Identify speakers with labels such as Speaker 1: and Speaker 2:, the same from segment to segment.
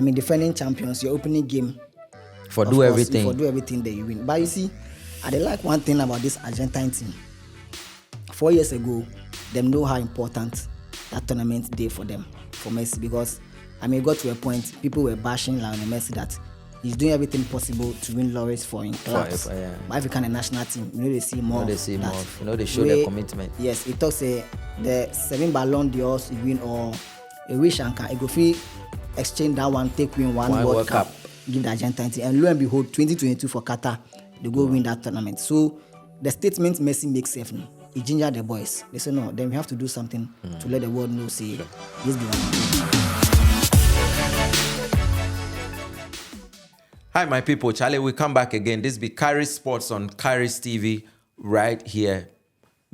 Speaker 1: defending champions, your opening game.
Speaker 2: For do everything.
Speaker 1: For do everything that you win. But you see, I like one thing about this Argentine team. 4 years ago, them know how important that tournament day for them, for Messi, because it got to a point people were bashing Lionel Messi that he's doing everything possible to win laurels for in clubs. But if you can a national team, they see more.
Speaker 2: They show their commitment.
Speaker 1: Yes, it talks the 7 Ballon d'Ors you win, or a wish and can go free exchange that one, take win one World Cup, give the Argentine team, and lo and behold, 2022 for Qatar, they go win that tournament. So the statement Messi makes it ginger the boys. They say no, then we have to do something to let the world know. Say this be one.
Speaker 2: Hi, my people. Charlie, we come back again. This be Khariz Sports on Khariz TV right here.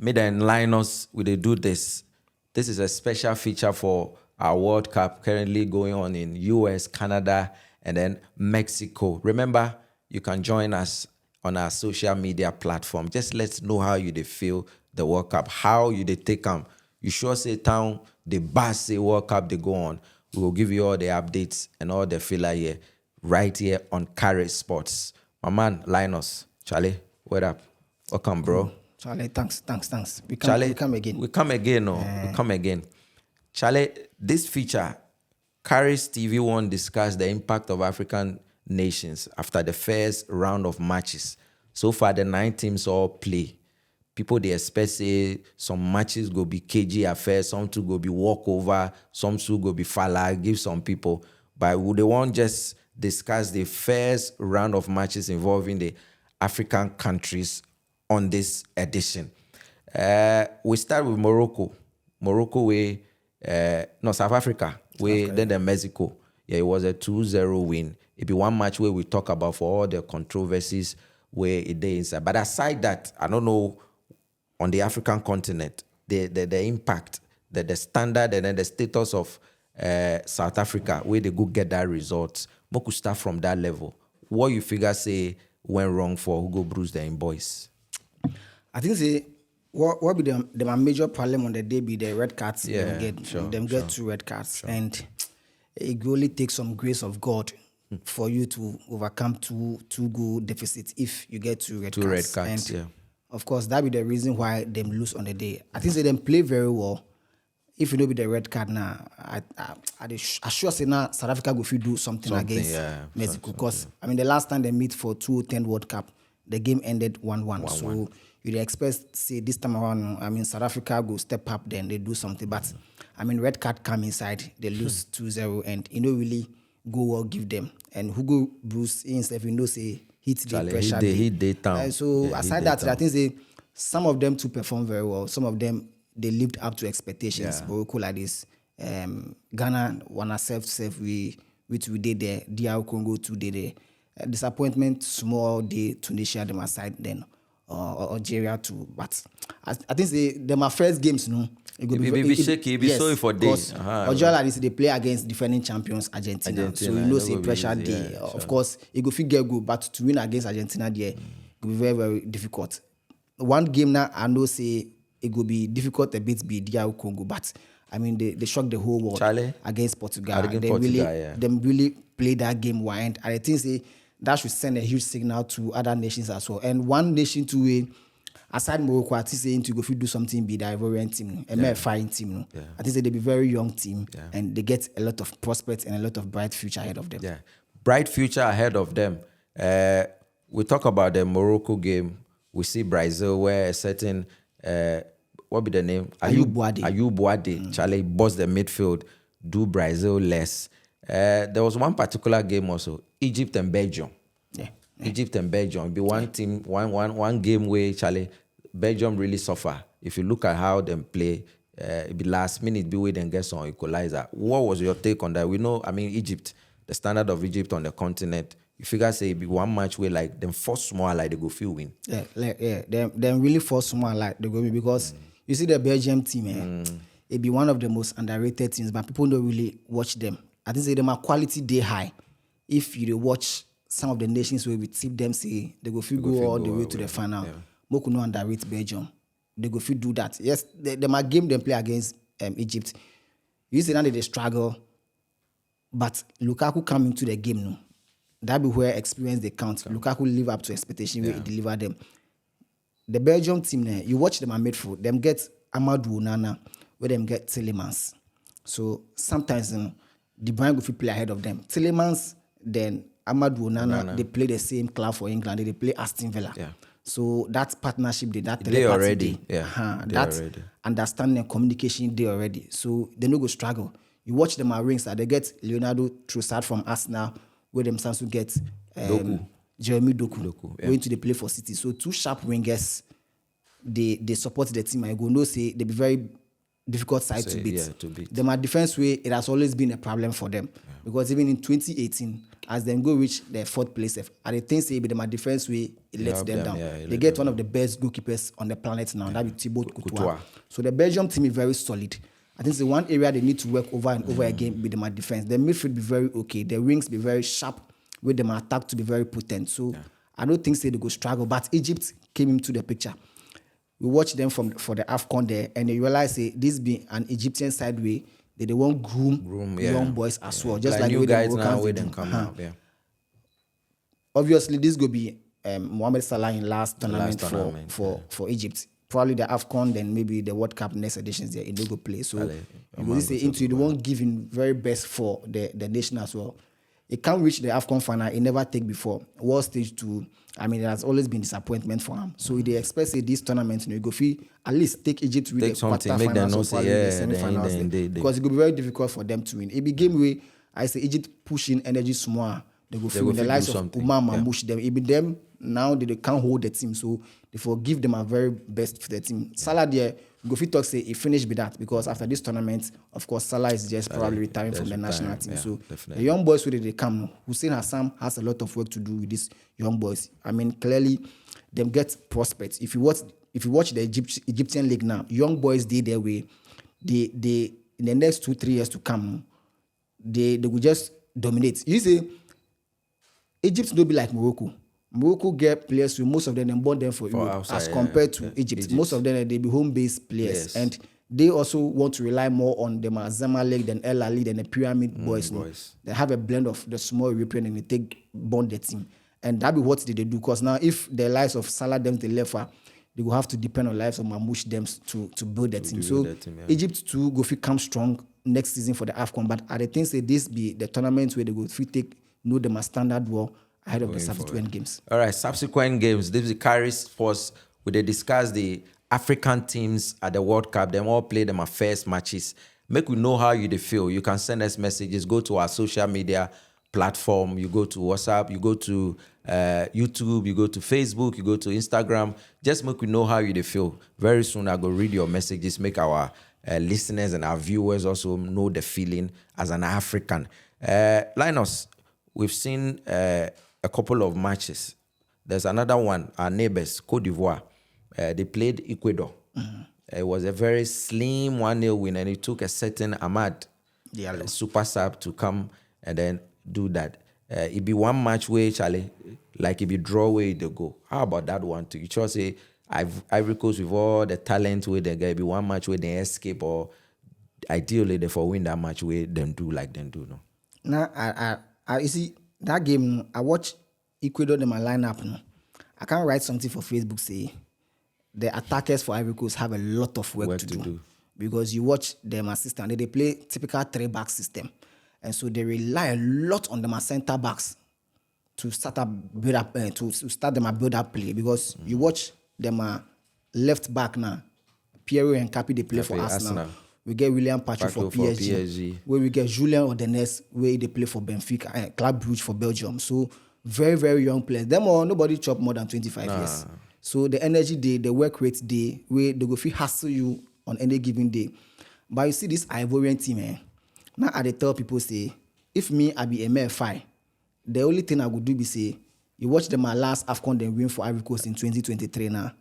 Speaker 2: Made and Linus, we they do this. This is a special feature for our World Cup currently going on in US, Canada, and then Mexico. Remember, you can join us on our social media platform. Just let's know how you they feel the World Cup, how you they take them. You sure say town, the bus say World Cup they go on. We will give you all the updates and all the filler here. Right here on Khariz Sports. My man, Linus. Charlie, what up? Welcome, bro.
Speaker 1: Charlie, thanks. We come again.
Speaker 2: We come again. Charlie, this feature, Khariz TV won't discuss the impact of African nations after the first round of matches. So far, the 9 teams all play. People, they expect say some matches go be KG affairs, some two go be walkover, some two go be falla, give some people. But would they want just discuss the first round of matches involving the African countries on this edition. We start with Morocco. South Africa, then the Mexico. Yeah, it was a 2-0 win. It be one match where we talk about for all the controversies where it is inside. But aside that, I don't know, on the African continent, the impact, the standard and then the status of South Africa, where they go get that result. We could start from that level. What you figure say went wrong for Hugo Bruce the boys?
Speaker 1: I think what be the major problem on the day be the red cards.
Speaker 2: Yeah,
Speaker 1: get 2 red cards, and it only takes some grace of God for you to overcome two goal deficits if you get 2 red cards. And of course, that be the reason why them lose on the day. I think they them play very well. If you know be the red card now, I sure say now South Africa go do something against Mexico, because the last time they meet for 2010 World Cup, the game ended 1-1. So you'd expect say this time around, South Africa go step up, then they do something. But red card come inside, they lose 2-0, and really go well give them. And Hugo Bruce himself, say hit the pressure. Aside that, I think say some of them to perform very well. Some of them they lived up to expectations. Morocco like this. Ghana wanna self we did there. DR Congo too did there. Disappointment small day Tunisia them aside then Algeria too. But I think they my first games it
Speaker 2: be shaky, it be sorry for days.
Speaker 1: Algeria like this, they play against defending champions Argentina. So say pressure day. Of course it go figure good, but to win against Argentina there it will be very, very difficult. One game now I know say it will be difficult a bit be DR Congo, but they shocked the whole world against Portugal. They really played that game wide. And I think that should send a huge signal to other nations as well. And one nation to win, aside Morocco, I think to go do something be the Ivorian team, a fine team. I think they be very young team, and they get a lot of prospects and a lot of bright future ahead of them.
Speaker 2: Yeah, bright future ahead of them. We talk about the Morocco game. We see Brazil where a certain what be the name?
Speaker 1: Ayub Boade.
Speaker 2: Charlie boss the midfield, do Brazil less. There was one particular game also, Egypt and Belgium. Egypt and Belgium. Be one team, one game where Charlie Belgium really suffer. If you look at how them play, it be last minute be where them get some equalizer. What was your take on that? We know, Egypt, the standard of Egypt on the continent. You figure say it be one match where like them force small like they go feel win.
Speaker 1: Them really force small like they go win, because you see the Belgium team, it be one of the most underrated teams, but people don't really watch them. I think say them are quality day high. If you watch some of the nations where we tip them, say they go go all the way to the final. More could not underrate Belgium. They go do that. Yes, they my game them play against Egypt. You see now they struggle. But Lukaku come into the game now. That be where experience they count. Lukaku live up to expectation where he deliver them. The Belgium team, you watch them at midfield, them get Amadou Onana, where them get Tielemans. So sometimes De Bruyne go play ahead of them. Tielemans, then Amadou Onana, they play the same club for England. They play Aston Villa.
Speaker 2: Yeah.
Speaker 1: So that partnership, that
Speaker 2: they already,
Speaker 1: that understanding and communication, they already. So they no go struggle. You watch them at rings, they get Leonardo Trossard from Arsenal, where them to get Jeremy Doku going to the play for City. So two sharp wingers, they support the team. I go no say they be very difficult side to beat.
Speaker 2: Yeah, to beat.
Speaker 1: Them at defense way, it has always been a problem for them. Yeah. Because even in 2018, as them go reach their fourth place, at the things say them at defense way, it lets them down. Yeah, they get one of the best goalkeepers on the planet now. That be Thibaut Courtois. So the Belgium team is very solid. I think it's the one area they need to work over and over again with them at defense. The midfield be very okay. The wings be very sharp, with them attack to be very potent. So I don't think they go struggle. But Egypt came into the picture. We watched them for the AFCON there, and they realized this be an Egyptian side way. They won't groom young boys as well. Just like
Speaker 2: new guys now where them come out. Yeah.
Speaker 1: Obviously, this will be Mohamed Salah in last tournament for Egypt. Probably the AFCON, then maybe the World Cup next editions there, it will go play. So they won't give him very best for the nation as well. It can't reach the AFCON final. It never take before. World Stage 2, I mean, it has always been disappointment for him. So they expect this tournament, go at least take Egypt with the quarterfinals or the semi-finals. Because it will be very difficult for them to win. It be game where I say Egypt pushing energy small. They go feel the likes of Umar Mamouche. Them. It be them now they can't hold the team. So they forgive them our very best for the team. Salah there, Gofi talk say he finished with that because after this tournament, of course, Salah is just probably retiring from the national team. So definitely. The young boys where they come, Hussein Hassan has a lot of work to do with these young boys. I mean, clearly, them get prospects. If you watch the Egyptian league now, young boys did their way. They in the next 2-3 years to come, they will just dominate. You see, Egypt don't be like Morocco. Morocco get players who most of them born them for Europe outside, as compared to Egypt. Most of them they be home-based players. Yes. And they also want to rely more on the Zamalek than El Ali than the Pyramid boys. They have a blend of the small European and they take bond the team. And that be what they do. Because now if the lives of Salah them they left they will have to depend on lives of Mamouche them to build the team. So Egypt too go fit come strong next season for the AFCON. But I think say this be the tournament where they go fit know them as standard war ahead of the subsequent games.
Speaker 2: All right, subsequent games. This is Khariz Sports. We they discuss the African teams at the World Cup. They all play them at first matches. Make we know how you feel. You can send us messages. Go to our social media platform. You go to WhatsApp. You go to YouTube. You go to Facebook. You go to Instagram. Just make we know how you feel. Very soon I go read your messages. Make our listeners and our viewers also know the feeling as an African. Linus, we've seen a couple of matches. There's another one, our neighbors, Côte d'Ivoire. They played Ecuador. Mm-hmm. It was a very slim 1-0 win, and it took a certain Ahmad, super sub, to come and then do that. It be one match where, Charlie, like it be draw where they go. How about that one too? You just say, Ivory Coast with all the talent where they get, be one match where they escape, or ideally they for win that match where they do like them do. No.
Speaker 1: Now, you see, that game, I watch Ecuador in my lineup. No? I can't write something for Facebook say the attackers for Ivory Coast have a lot of work to do. Because you watch them assistant, they play typical 3-back system. And so they rely a lot on them as center backs to start them a build up play. Because you watch them left back now, Pierre and Capi, they play for Arsenal. We get William Pacho for PSG. Where we get Julien Ordenes, where they play for Benfica, Club Brugge for Belgium. So very, very young players. Them all, nobody chop more than 25 years. So the energy day, the work rate day, where they go feel hassle you on any given day. But you see this Ivorian team, now I tell people say, if me I be a MFI, the only thing I would do be say, you watch them last AFCON then win for Ivory Coast in 2023 now.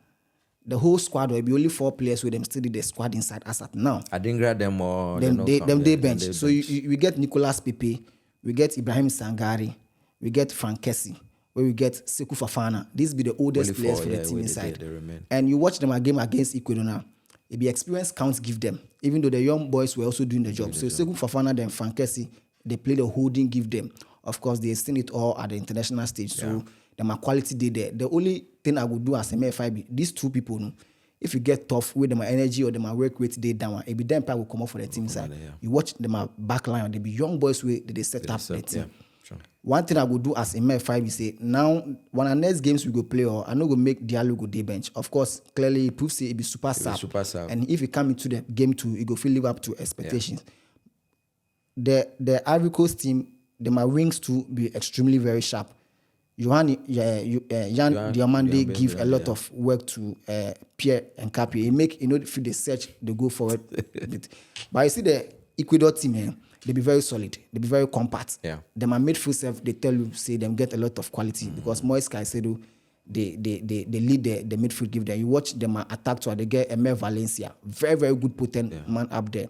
Speaker 1: The whole squad will be only 4 players with them still did the squad inside us at now.
Speaker 2: I didn't grab them or
Speaker 1: they bench. So we get Nicolas Pepe, we get Ibrahim Sangare, we get Frank Kessie, where we get Sekou Fofana. These be the oldest players for the team inside. And you watch them a game against Ecuador now. It be experience counts give them, even though the young boys were also doing the job. So Sekou Fofana then Frank Kessie, they play the holding, give them. Of course, they've seen it all at the international stage. So the quality they there. The only thing I would do as a MFIB, these two people, no, if you get tough with them energy or them work rate they down, it be them will come up for the team side. You watch them back line, they be young boys where they set up the team. Sure. One thing I would do as a MFIB is say now when our next games we go play or I know go make Diallo go day bench. Of course, clearly it proves it be super sharp. And if you come into the game too, it go feel live up to expectations. The Ivory Coast team, my wings to be extremely very sharp. Jan Diomande give a lot of work to Pierre and Capi. He make if they search, they go forward. But you see the Ecuador team, they be very solid. They be very compact. Yeah. Them are midfield self. They tell you say them get a lot of quality because Moise Caicedo, they lead the midfield. Give them. You watch them attack to they get Emer Valencia, very very good potent man up there.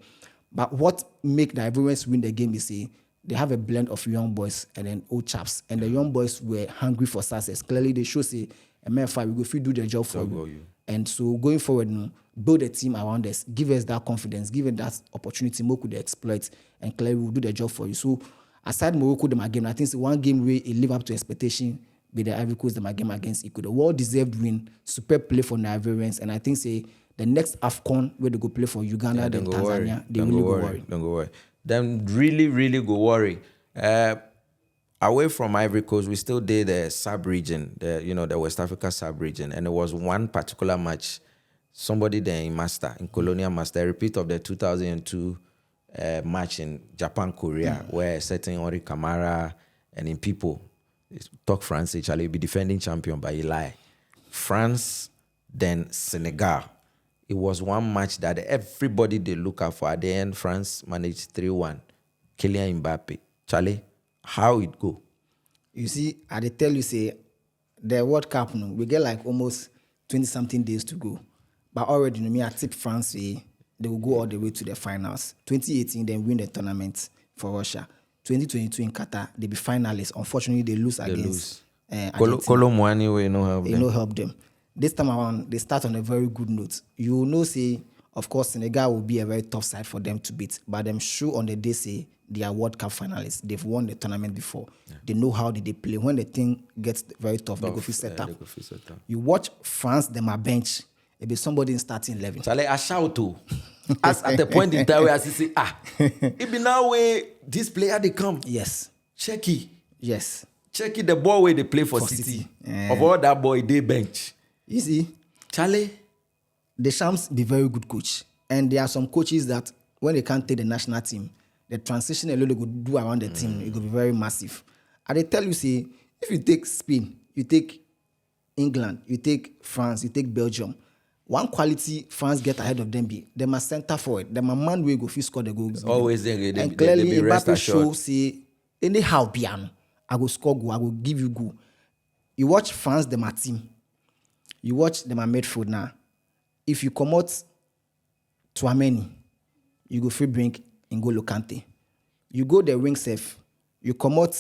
Speaker 1: But what make the Ivorians win the game is say they have a blend of young boys and then old chaps. And the young boys were hungry for success. Clearly, they show say, MFI, we go if you do the job for you. And so going forward, build a team around us, give us that confidence, give us that opportunity, more could exploit, and clearly we'll do the job for you. So aside Morocco, them again, I think it's one game where it live up to expectation with the Ivory Coast, them game against Ecuador. Well-deserved win, superb play for the Ivorians, and I think say the next AFCON where they go play for Uganda, then Tanzania, they really go worry.
Speaker 2: Don't go worry. Them really, really go worry. Away from Ivory Coast, we still did the sub-region, the West Africa sub-region, and there was one particular match, somebody there in Colonial Master, a repeat of the 2002 match in Japan, Korea, where a certain Henri Camara and in people talk France, actually be defending champion by Eli. France, then Senegal. It was one match that everybody they look out for. At the end, France managed 3-1. Kylian Mbappe. Charlie, how it go?
Speaker 1: You see, I tell you, say, the World Cup, we get like almost 20-something days to go. But already, I tip France, they will go all the way to the finals. 2018, they win the tournament for Russia. 2022 in Qatar, they be finalists. Unfortunately, they lose against
Speaker 2: Kolo Muani, we no help them.
Speaker 1: They no help them. This time around, they start on a very good note. You know, say, of course, Senegal will be a very tough side for them to beat. But I'm sure on the day, say, they are World Cup finalists. They've won the tournament before. Yeah. They know how they play. When the thing gets very tough, they go for set up. You watch France, them are bench. It be somebody in starting 11.
Speaker 2: Charlie, I shout to. As at the point in time where I say, it be now where this player they come.
Speaker 1: Yes.
Speaker 2: Checky.
Speaker 1: Yes.
Speaker 2: Checky the ball where they play for City. Of all that boy, they bench.
Speaker 1: You see,
Speaker 2: Charlie,
Speaker 1: the Shams be very good coach. And there are some coaches that when they can't take the national team, the transition alone they could do around the team, it could be very massive. And they tell you, say, if you take Spain, you take England, you take France, you take Belgium, one quality France get ahead of them be, they must center forward. They must man way go fit score the goals.
Speaker 2: Always they
Speaker 1: and clearly Mbappe show, say, anyhow, piano, I go score goal, I go give you goal. You watch France, them a team. You watch them are midfield now. If you come out Tchouaméni, you go free bring N'Golo Kante. You go the wing safe, you come out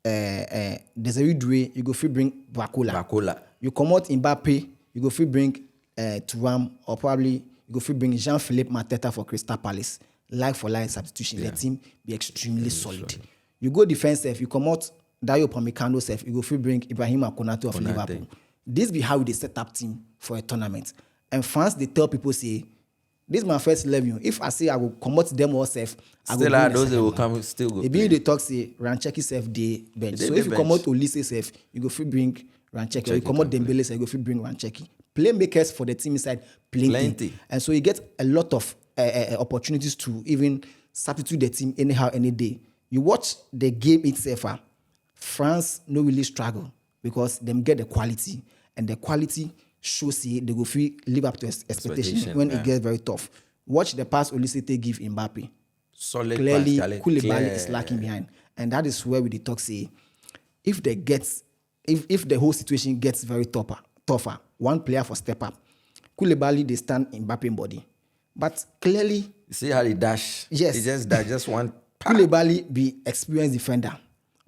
Speaker 1: Desiree Doué, you go free bring Bakola. You come out Mbappe, you go free bring Thuram, or probably you go free bring Jean-Philippe Mateta for Crystal Palace. Like for line substitution, the team be extremely solid. You go defense safe, you come out Dayo Upamecano safe, you go free bring Ibrahim Konaté of Liverpool. This be how they set up team for a tournament. And France, they tell people, say, this is my first 11. If I say I will come out them all safe, I will
Speaker 2: still those will come still go.
Speaker 1: Maybe they talk say Rancheki safe day bench. So if you come out Olise safe, you go free bring Rancheki. Or you come out Dembele safe, you go free bring Rancheki. Playmakers for the team inside plenty. And so you get a lot of opportunities to even substitute the team anyhow any day. You watch the game itself. France no really struggle because them get the quality. And the quality shows they go live up to expectation when it gets very tough. Watch the pass Olisete give Mbappe.
Speaker 2: Solid
Speaker 1: clearly,
Speaker 2: pass.
Speaker 1: Koulibaly is lacking behind. And that is where we talk say, if the whole situation gets very tougher, one player for step up. Koulibaly, they stand Mbappe body. But clearly...
Speaker 2: See how he dash?
Speaker 1: Yes.
Speaker 2: He just dash, just one...
Speaker 1: Koulibaly be experienced defender.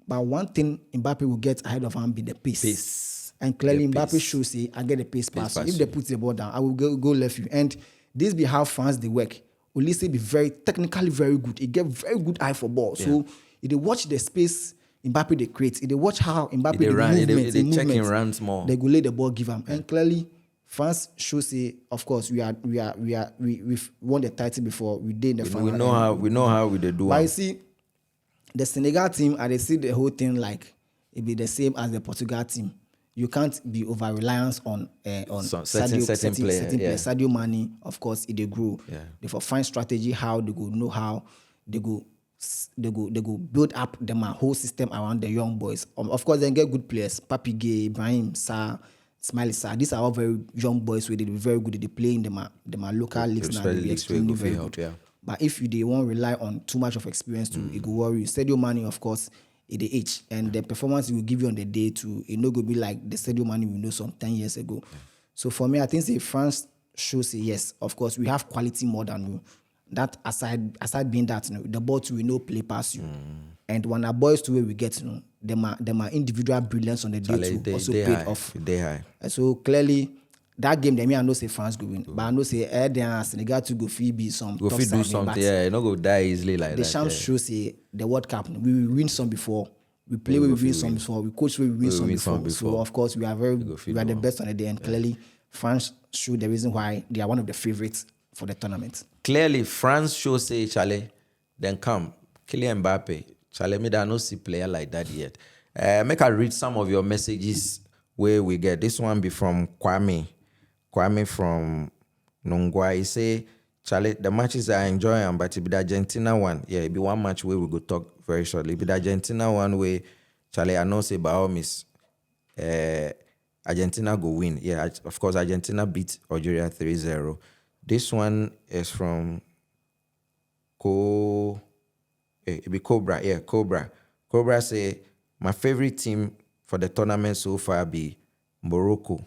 Speaker 1: But one thing Mbappe will get ahead of him be the pace. And clearly Mbappe shows say, I get the pace pass. If they put the ball down, I will go left you. And this be how France they work. Olise be very technically very good. He get very good eye for ball. Yeah. So If they watch the space Mbappe they create, if they watch how Mbappe they
Speaker 2: checking runs more,
Speaker 1: they go lay the ball, give him. And clearly, France should say, of course, we've won the title before. We did the final.
Speaker 2: We know how we do.
Speaker 1: But you see, the Senegal team, and they see the whole thing like it be the same as the Portugal team. You can't be over reliance on certain players. Sadio Mane, of course, if they grow. Yeah. They for find strategy how they go know how they go build up the whole system around the young boys. Of course, they get good players. Papi Gueye, Ibrahim, Sarr, Ismail Sarr. These are all very young boys where they be very good. They play in the local leagues now. They be extremely very good. Yeah. But if they won't rely on too much of experience to it go worry you. Sadio Mane, of course, at the age and the performance it will give you on the day to it no go be like the Sadio Mane we know some 10 years ago. Yeah. So for me, I think say France should say yes. Of course, we have quality more than you. That aside being that, the ball too we know play past you. And when our boys to where we get, them are individual brilliance on the day too also paid off. So clearly that game, I know say France go win, but I know say Senegal to go be some
Speaker 2: tough side. Go do something, yeah, not go die easily like
Speaker 1: the
Speaker 2: that.
Speaker 1: The champs show say the World Cup, we will win some before. We play where we win some before. We coach where we win some before. So of course we are the best on the day, and clearly France show the reason why they are one of the favorites for the tournament.
Speaker 2: Clearly, France show say Charlie, then come Kylian Mbappe. Charlie, me that no see player like that yet. Make I read some of your messages where we get this one be from Kwame from Nongwa. He say, Charlie, the matches I enjoy, but it be the Argentina one. Yeah, it be one match where we go talk very shortly. It be the Argentina one where, Charlie, I know say by all means, Argentina go win. Yeah, of course, Argentina beat Algeria 3-0. This one is from it be Cobra. Yeah, Cobra. Cobra say, my favorite team for the tournament so far be Morocco.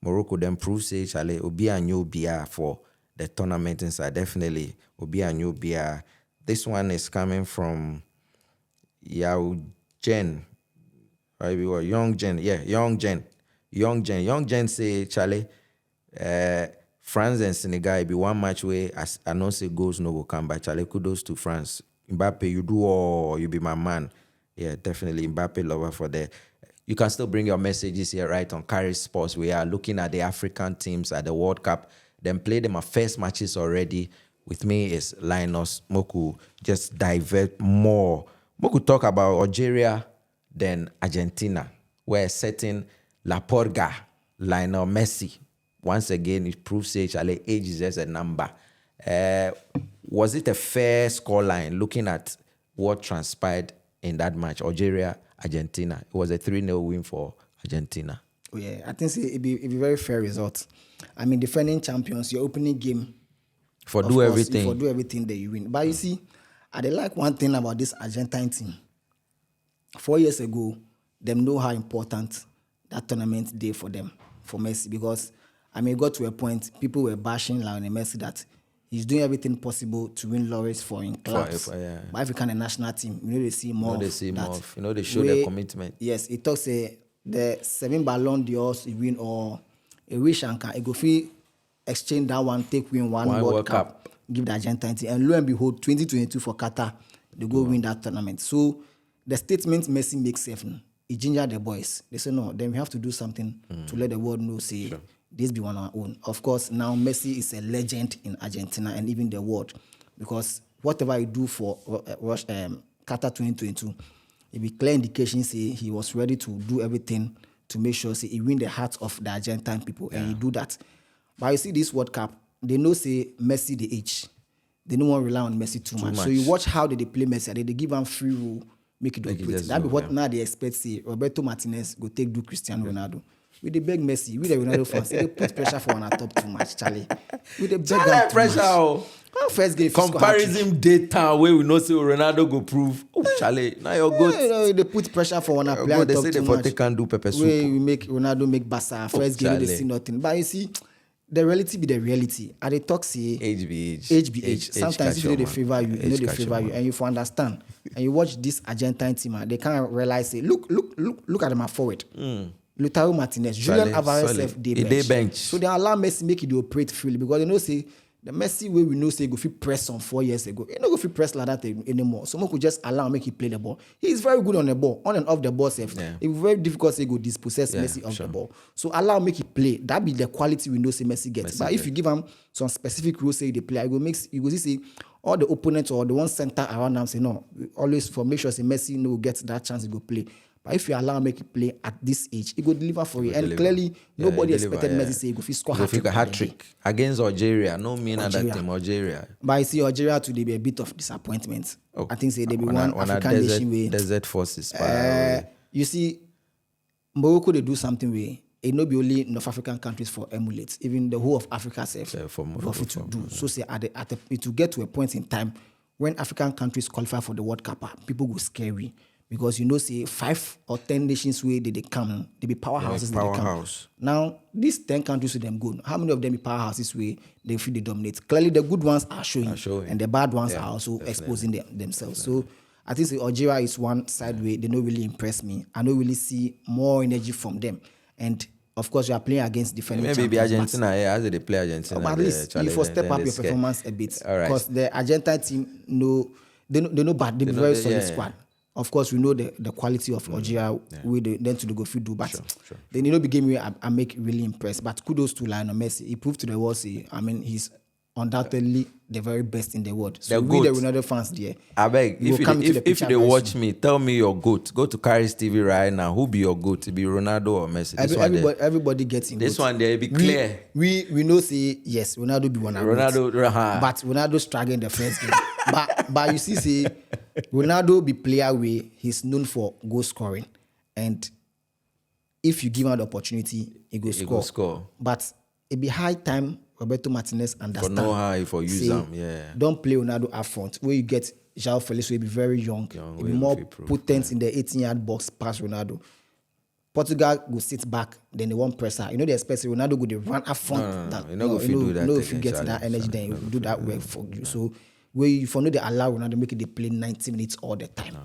Speaker 2: Morocco then prove say Charlie Obi a new beer for the tournament inside. Definitely Obi a new beer. This one is coming from Yao Jen. Young Jen. Yeah, Young Jen. Young Jen say Charlie France and Senegal be one match where I know say goals no will come by. Charlie, kudos to France. Mbappe, you do all, you be my man. Yeah, definitely Mbappe lover for that. You can still bring your messages here, right, on Khariz Sports. We are looking at the African teams at the World Cup. Then play them our first matches already. With me is Linus Moku. Just divert more. Moku talk about Algeria, then Argentina. We're setting Laporga, Lionel Messi. Once again, it proves age is just a number. Was it a fair scoreline looking at what transpired in that match? Algeria, Argentina. It was a 3-0 win for Argentina.
Speaker 1: Oh, yeah, I think it'd be very fair result. I mean, defending champions, your opening game.
Speaker 2: Do everything
Speaker 1: that you win. But you see, I like one thing about this Argentine team. 4 years ago, them know how important that tournament day for them, for Messi, because I mean, it got to a point, people were bashing Lionel Messi that he's doing everything possible to win laurels for in clubs. But if you can a national team, they see more.
Speaker 2: They show their commitment.
Speaker 1: Yes, it talks the 7 Ballon d'Or you win or a wish and can go free exchange that one, take win one World Cup, give the Argentine team. And lo and behold, 2022 for Qatar, they go win that tournament. So the statement Messi makes safe. It ginger the boys. They say no, then we have to do something to let the world know, say this be one of our own. Of course, now Messi is a legend in Argentina and even the world, because whatever he do for Qatar 2022, it be clear indication say he was ready to do everything to make sure say he win the hearts of the Argentine people, and he do that. But you see this World Cup, they know say Messi the age. They don't want to rely on Messi too much. So you watch how they play Messi. They give him free rule, make it operate. That be what now they expect. Say Roberto Martinez go do Cristiano Ronaldo. We the beg Messi, we the Ronaldo fans. They put pressure for on top too much, Charlie. We the beg
Speaker 2: pressure.
Speaker 1: Well, first game
Speaker 2: comparison data where we know say Ronaldo go prove. Oh, Charlie, now you're good.
Speaker 1: They put pressure for on a player.
Speaker 2: They say they can't do pepper soup.
Speaker 1: We make Ronaldo make Barca. First game they see nothing. But you see, the reality be the reality. And they talk say
Speaker 2: age be age.
Speaker 1: Sometimes you know they favor you, they favor you, and you understand. And you watch this Argentine team, they can't realize say, look at them forward. Lautaro Martinez, Julian Alvarez, they bench. So they allow Messi make it operate freely because they know say The Messi way we know say go fit press some 4 years ago. He no go fit press like that anymore. Someone could just allow make he play the ball. He is very good on the ball, on and off the ball. Safe. It's very difficult to say go dispossess Messi of the ball. So allow make he play. That be the quality we know say Messi gets. But if you give him some specific rules say the play, you go see all the opponents or the one center around them say no. Always for make sure say Messi no gets that chance to go play. But if you allow him make it play at this age, he go deliver for you. And clearly, nobody expected Messi say he go score
Speaker 2: hat-trick against Algeria. No mean that team, Algeria.
Speaker 1: But I see Algeria today be a bit of disappointment. I think say they be one African nation way.
Speaker 2: Desert forces.
Speaker 1: You see, Morocco they do something way. It no be only North African countries for emulates. Even the whole of Africa for Morocco to do. So say it to get to a point in time when African countries qualify for the World Cup, people go scary. Because you know, say 5 or 10 nations where they come, they be powerhouses.
Speaker 2: Powerhouse.
Speaker 1: Now, these 10 countries with them good. How many of them be powerhouses where they feel they dominate? Clearly, the good ones are showing. And the bad ones are also exposing themselves. Definitely. So, I think say Algeria is one side way they don't really impress me. I don't really see more energy from them. And of course, you are playing against defending champions.
Speaker 2: Maybe Argentina, as they play Argentina.
Speaker 1: But at least you first step up your performance a bit. Because the Argentine team they know bad. They be very solid squad. Of course, we know the quality of Algeria, then to the go do, but they need to be game I make really impressed. But kudos to Lionel Messi. He proved to the world, he's undoubtedly the very best in the world. So we the Ronaldo fans there.
Speaker 2: I beg, if they watch me, tell me your GOAT. Go to Khariz TV right now. Who be your GOAT? Be Ronaldo or Messi?
Speaker 1: Everybody gets in.
Speaker 2: This one there, be clear.
Speaker 1: We know say yes, Ronaldo be one of
Speaker 2: Ronaldo,
Speaker 1: but Ronaldo struggling the first game. but you see, say Ronaldo be player where he's known for goal scoring, and if you give him the opportunity, he go score. But it be high time Roberto Martinez understand.
Speaker 2: For no high for use them,
Speaker 1: Don't play Ronaldo up front. Where you get João Felix will be very young. He'll be more potent in the 18-yard box past Ronaldo. Portugal go sit back, then they won't press her. You know, they expect Ronaldo go they run up front. If you get that energy, then you do that work for you. So where you for no they allow Ronaldo make it they play 90 minutes all the time.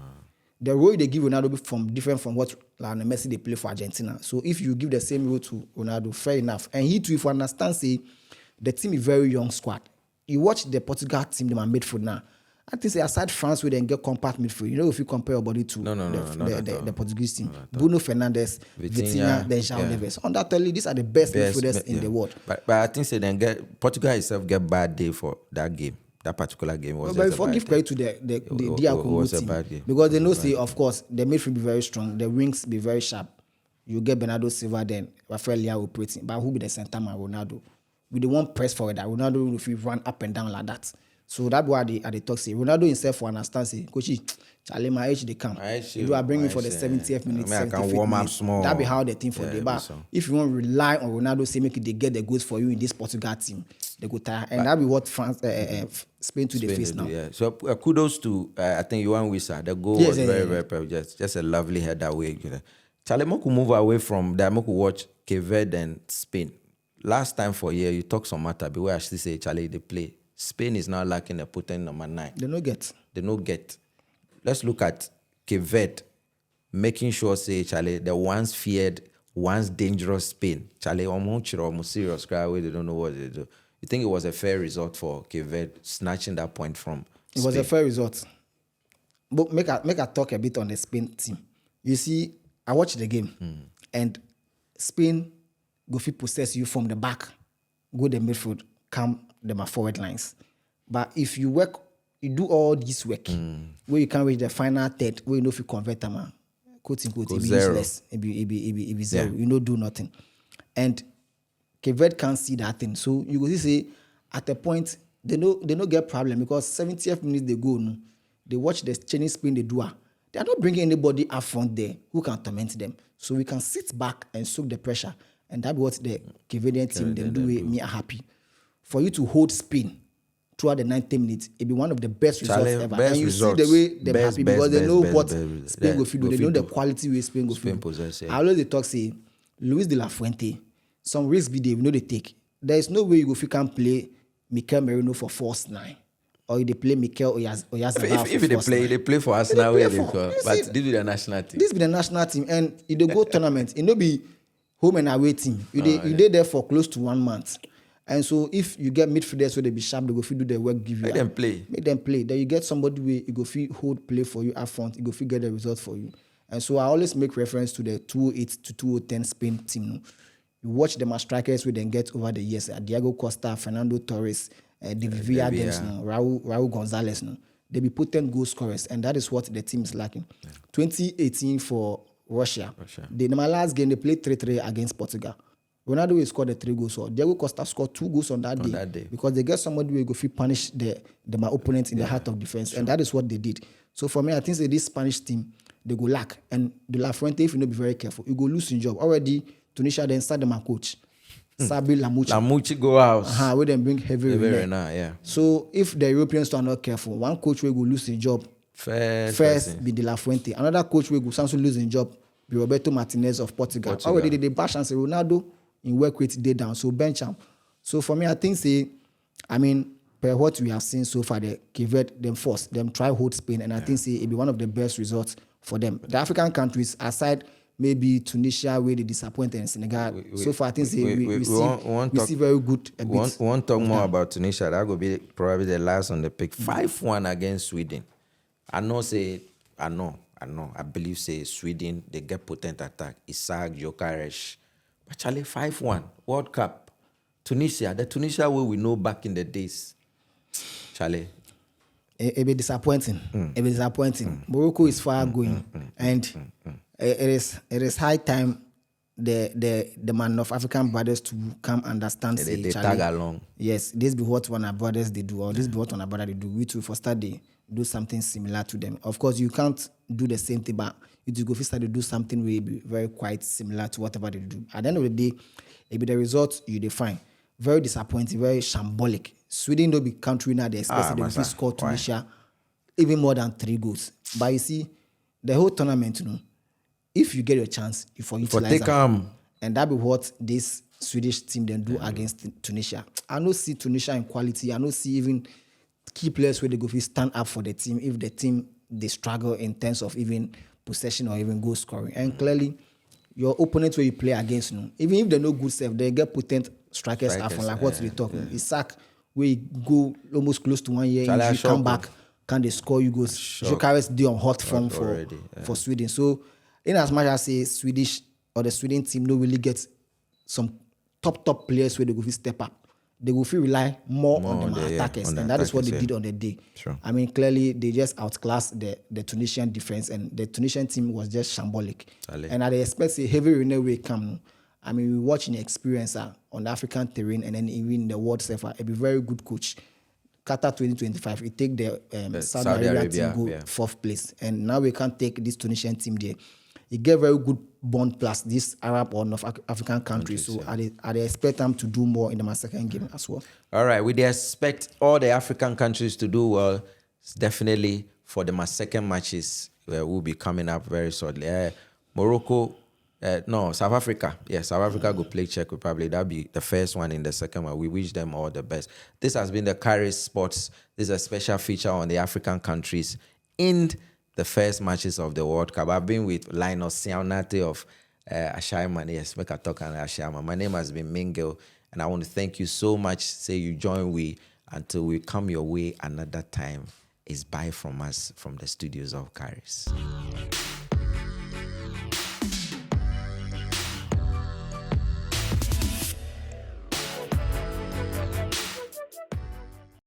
Speaker 1: The role they give Ronaldo different from what Lionel Messi they play for Argentina. So if you give the same role to Ronaldo, fair enough. And he too, if you understand, say the team is very young squad. You watch the Portugal team, they are midfield now. I think say aside France, we then get compact midfield. You know, if you compare your body to the Portuguese team, Bruno Fernandes, Vitinha, then João Neves. Undoubtedly, these are the best midfielders in the world.
Speaker 2: But I think say then Portugal itself get bad day for that game. That particular game was
Speaker 1: but before give credit to the team because they know say of course the midfield be very strong, the wings be very sharp. You get Bernardo Silva then Rafael Leao operating, but who be the center man? Ronaldo. We the one press forward that Ronaldo if you run up and down like that. So that's why they talk say Ronaldo himself will understand say Coachy, Charlie, my age they come. You are bringing for the 70th minute, 75th minute. That be how the team for the but if you want to rely on Ronaldo, say make it they get the goods for you in this Portugal team, they go tire. And that be what France Spain to the face now.
Speaker 2: Yeah. So kudos to I think Yohan Wissa. The goal was very perfect. Just a lovely header way. You know. Charlie, I could move away from that. I could watch Cape Verde and Spain. Last time for a year, you talk some matter, but we actually say Charlie they play. Spain is now lacking a potent number 9. They no get. Let's look at Cape Verde, making sure say Charlie the once feared, once dangerous Spain. Charlie almost serious cry away. They don't know what they do. You think it was a fair result for Cape Verde snatching that point from Spain?
Speaker 1: It was a fair result. But make a talk a bit on the Spain team. You see, I watched the game and Spain go fit possess you from the back, go the midfield, come the forward lines. But if you do all this work, where you can reach the final third, where you know if you convert them, quote unquote, it be useless. It be zero. You know, do nothing. And Cape Verde can't see that thing. So you go say at a point they no get problem because 70th minute they go, no, they watch the Chinese Spain they do. They are not bringing anybody up front there who can torment them. So we can sit back and soak the pressure. And that's what the Cape Verdean team them do. Me are happy. For you to hold Spain throughout the 90 minutes, it be one of the best results ever. And you see the way they're happy because they know what Spain go feed. They know the quality way Spain go feed. I always talk say Luis de la Fuente. Some risk video we know they take. There is no way you go if you can play Mikel Merino for false 9. Or you play Mikel Oyarzabal
Speaker 2: if they play for Arsenal, but this be the national team.
Speaker 1: This be the national team, and if they go tournament, it no be home and away team. You did there for close to 1 month, And so if you get midfielders where they be sharp, they go fit do their work, give you.
Speaker 2: Make them play.
Speaker 1: Make them play. Then you get somebody where you go fit hold play for you up front, you go fit get the result for you. And so I always make reference to the 2008 to 2010 Spain team. No? You watch them as strikers we then get over the years. Diego Costa, Fernando Torres, David Villa, no? Raul Gonzalez. No? They be potent goal scorers, and that is what the team is lacking. 2018 for Russia. In my last game, they played 3-3 against Portugal. Ronaldo will score the 3 goals. So Diego Costa scored 2 goals on that day because they get somebody who will go punish my opponent in the heart of defense, and that is what they did. So for me, I think this Spanish team, they go lack, and the La Fuente, if you not be very careful, you go lose in job. Already, Tunisia then start them a coach. Sabri
Speaker 2: Lamouchi go out.
Speaker 1: We then bring heavy rain. So if the Europeans are not careful, one coach will go lose his job. First be De La Fuente. Another coach will go Samsung lose his job. Be Roberto Martinez of Portugal. Already they bash and say Ronaldo in work rate day down. So bench him. So for me, I think per what we have seen so far, they give them force, them try hold Spain, and I think it be one of the best results for them. The African countries, aside maybe Tunisia, where they disappointed in Senegal. So far, I think we see very good.
Speaker 2: We want to talk more about Tunisia. That will be probably the last on the pick. 5-1 against Sweden. I believe Sweden, they get potent attack. Isaac, Gyökeres. But Charlie, 5-1, World Cup. Tunisia, the Tunisia way we know back in the days. Charlie.
Speaker 1: It be disappointing. It be disappointing. Morocco is far going. And it is high time the man of African brothers to come understand.
Speaker 2: They tag along.
Speaker 1: Yes, this be what one of our brothers they do, or this be what one of our brother they do. We too for study do something similar to them. Of course, you can't do the same thing, but you do go first to do something will be very quite similar to whatever they do. At the end of the day, it be the result you define. Very disappointing, very shambolic. Sweden don't be country now. They expect they will score Tunisia even more than 3 goals. But you see, the whole tournament, if you get your chance, you utilize them. And that be what this Swedish team then do against Tunisia. I don't see Tunisia in quality. I don't see even key players where they go stand up for the team if the team they struggle in terms of even possession or even goal scoring. And clearly, your opponents where you play against, even if they're no good self, they get potent strikers from like what they talk. Isaac, where you go almost close to 1 year, you come back, can they score you goals? Gyökeres did on hot form for Sweden. So, in as much as say Swedish or the Sweden team don't really get some top players where they go step up, they will rely more on the attackers, and that is what they did on the day.
Speaker 2: Sure.
Speaker 1: Clearly they just outclassed the Tunisian defense, and the Tunisian team was just shambolic. And I expect a heavy rain will come. We watching the experience on the African terrain, and then even the world surfer. It'll be very good coach. Qatar 2025, it take the Saudi Arabia team go 4th place, and now we can't take this Tunisian team there. It get very good bond plus this Arab or North African countries. So I expect them to do more in my second game as well.
Speaker 2: All right, we expect all the African countries to do well. It's definitely for the second matches will be coming up very shortly. Morocco, South Africa. Yeah, South Africa go play Czech Republic. That'll be the first one in the second one. We wish them all the best. This has been the Khariz Sports. This is a special feature on the African countries in the first matches of the World Cup. I've been with Linus Siaunate of Ashaiman. Yes, make a talk on Ashaiman. My name has been Mingel, and I want to thank you so much. Say you join we until we come your way another time. It's bye from us from the studios of Khariz.